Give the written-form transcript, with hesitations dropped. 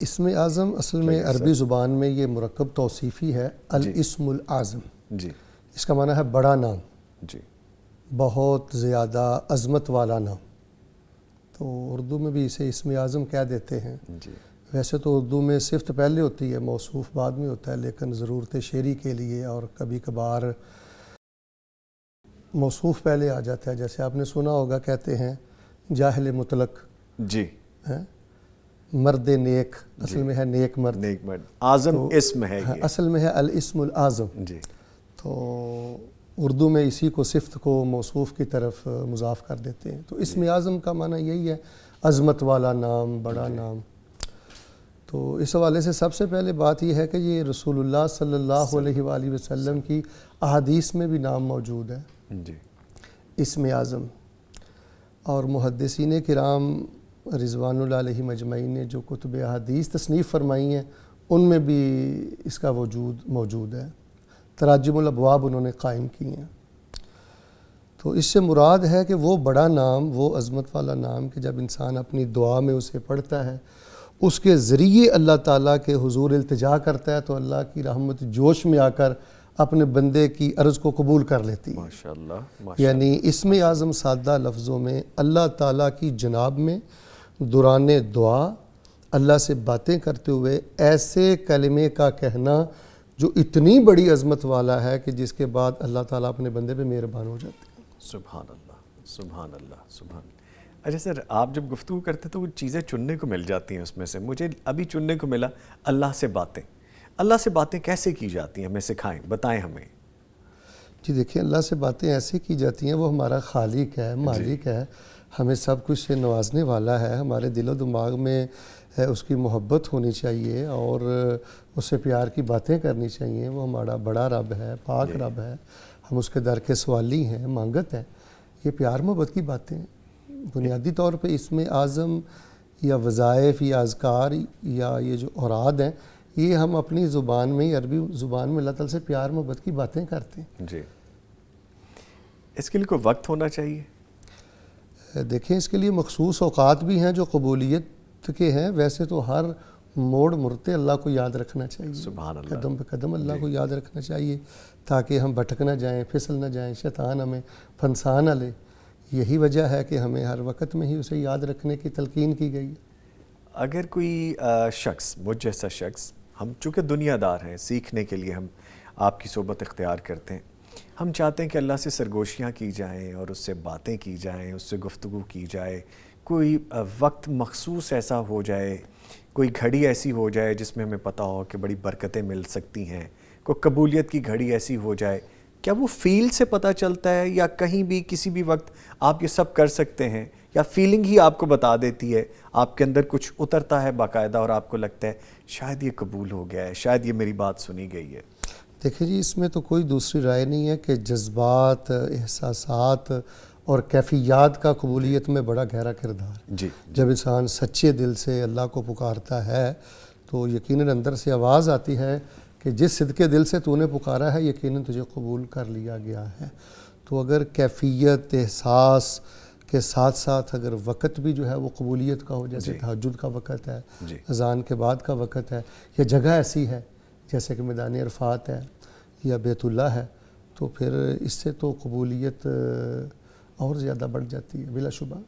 اسم اعظم اصل میں عربی زبان میں یہ مرکب توصیفی ہے، الاسم الاعظم۔ جی، اس کا معنی ہے بڑا نام، جی، بہت زیادہ عظمت والا نام۔ تو اردو میں بھی اسے اسم اعظم کہہ دیتے ہیں۔ جی، ویسے تو اردو میں صفت پہلے ہوتی ہے، موصوف بعد میں ہوتا ہے، لیکن ضرورت شعری کے لیے اور کبھی کبھار موصوف پہلے آ جاتا ہے۔ جیسے آپ نے سنا ہوگا، کہتے ہیں جاہل مطلق، جی، مرد نیک، اصل میں ہے نیک مرد، نیک مرد، اعظم اسم ہے یہ۔ اصل میں ہے الاسم الاعظم۔ جی، تو اردو میں اسی کو صفت کو موصوف کی طرف مضاف کر دیتے ہیں۔ تو اسم اعظم کا معنی یہی ہے، عظمت والا نام، بڑا نام۔ تو اس حوالے سے سب سے پہلے بات یہ ہے کہ یہ رسول اللہ صلی اللہ علیہ وآلہ وسلم کی احادیث میں بھی نام موجود ہے، جی، اسم اعظم۔ اور محدثین کرام رضوان اللہ علیہم اجمعین نے جو کتب احادیث تصنیف فرمائی ہیں، ان میں بھی اس کا وجود موجود ہے، تراجم الابواب انہوں نے قائم کی ہیں۔ تو اس سے مراد ہے کہ وہ بڑا نام، وہ عظمت والا نام کہ جب انسان اپنی دعا میں اسے پڑھتا ہے، اس کے ذریعے اللہ تعالیٰ کے حضور التجا کرتا ہے، تو اللہ کی رحمت جوش میں آ کر اپنے بندے کی عرض کو قبول کر لیتی ہے۔ ماشاءاللہ، یعنی اسم اعظم سادہ لفظوں میں اللہ تعالیٰ کی جناب میں دوران دعا اللہ سے باتیں کرتے ہوئے ایسے کلمے کا کہنا جو اتنی بڑی عظمت والا ہے کہ جس کے بعد اللہ تعالیٰ اپنے بندے پہ مہربان ہو جاتے ہیں۔ سبحان اللہ، سبحان اللہ، سبحان اللہ۔ اچھا سر، آپ جب گفتگو کرتے تو وہ چیزیں چننے کو مل جاتی ہیں، اس میں سے مجھے ابھی چننے کو ملا اللہ سے باتیں۔ اللہ سے باتیں کیسے کی جاتی ہیں، ہمیں سکھائیں، بتائیں ہمیں۔ جی دیکھیں، اللہ سے باتیں ایسے کی جاتی ہیں، وہ ہمارا خالق ہے، مالک ہے، ہمیں سب کچھ سے نوازنے والا ہے، ہمارے دل و دماغ میں اس کی محبت ہونی چاہیے اور اس سے پیار کی باتیں کرنی چاہیے۔ وہ ہمارا بڑا رب ہے، پاک رب ہے، ہم اس کے در کے سوالی ہیں، مانگت ہیں۔ یہ پیار محبت کی باتیں ہیں۔ بنیادی طور پہ اسم اعظم یا وظائف یا اذکار یا یہ جو اوراد ہیں، یہ ہم اپنی زبان میں، عربی زبان میں اللہ تعالیٰ سے پیار محبت کی باتیں کرتے ہیں۔ جی، اس کے لیے کوئی وقت ہونا چاہیے؟ دیکھیں، اس کے لیے مخصوص اوقات بھی ہیں جو قبولیت کے ہیں۔ ویسے تو ہر موڑ مرتے اللہ کو یاد رکھنا چاہیے، سبحان اللہ، قدم پہ قدم اللہ کو یاد رکھنا چاہیے، تاکہ ہم بھٹک نہ جائیں، پھسل نہ جائیں، شیطان ہمیں پھنسا نہ لے۔ یہی وجہ ہے کہ ہمیں ہر وقت میں ہی اسے یاد رکھنے کی تلقین کی گئی۔ اگر کوئی شخص، مجھ جیسا شخص، ہم چونکہ دنیا دار ہیں، سیکھنے کے لیے ہم آپ کی صحبت اختیار کرتے ہیں، ہم چاہتے ہیں کہ اللہ سے سرگوشیاں کی جائیں اور اس سے باتیں کی جائیں، اس سے گفتگو کی جائے، کوئی وقت مخصوص ایسا ہو جائے، کوئی گھڑی ایسی ہو جائے جس میں ہمیں پتہ ہو کہ بڑی برکتیں مل سکتی ہیں، کوئی قبولیت کی گھڑی ایسی ہو جائے، کیا وہ فیل سے پتہ چلتا ہے یا کہیں بھی کسی بھی وقت آپ یہ سب کر سکتے ہیں، یا فیلنگ ہی آپ کو بتا دیتی ہے، آپ کے اندر کچھ اترتا ہے باقاعدہ اور آپ کو لگتا ہے شاید یہ قبول ہو گیا ہے، شاید یہ میری بات سنی گئی ہے؟ دیکھیں جی، اس میں تو کوئی دوسری رائے نہیں ہے کہ جذبات، احساسات اور کیفیات کا قبولیت میں بڑا گہرا کردار ہے۔ جی، جب انسان سچے دل سے اللہ کو پکارتا ہے تو یقیناً اندر سے آواز آتی ہے کہ جس صدقے دل سے تو نے پکارا ہے، یقیناً تجھے قبول کر لیا گیا ہے۔ تو اگر کیفیت، احساس کے ساتھ ساتھ اگر وقت بھی جو ہے وہ قبولیت کا ہو، جیسے تہجد کا وقت ہے، اذان کے بعد کا وقت ہے، یا جگہ ایسی ہے جیسے کہ میدان عرفات ہے یا بیت اللہ ہے، تو پھر اس سے تو قبولیت اور زیادہ بڑھ جاتی ہے بلا شبہ۔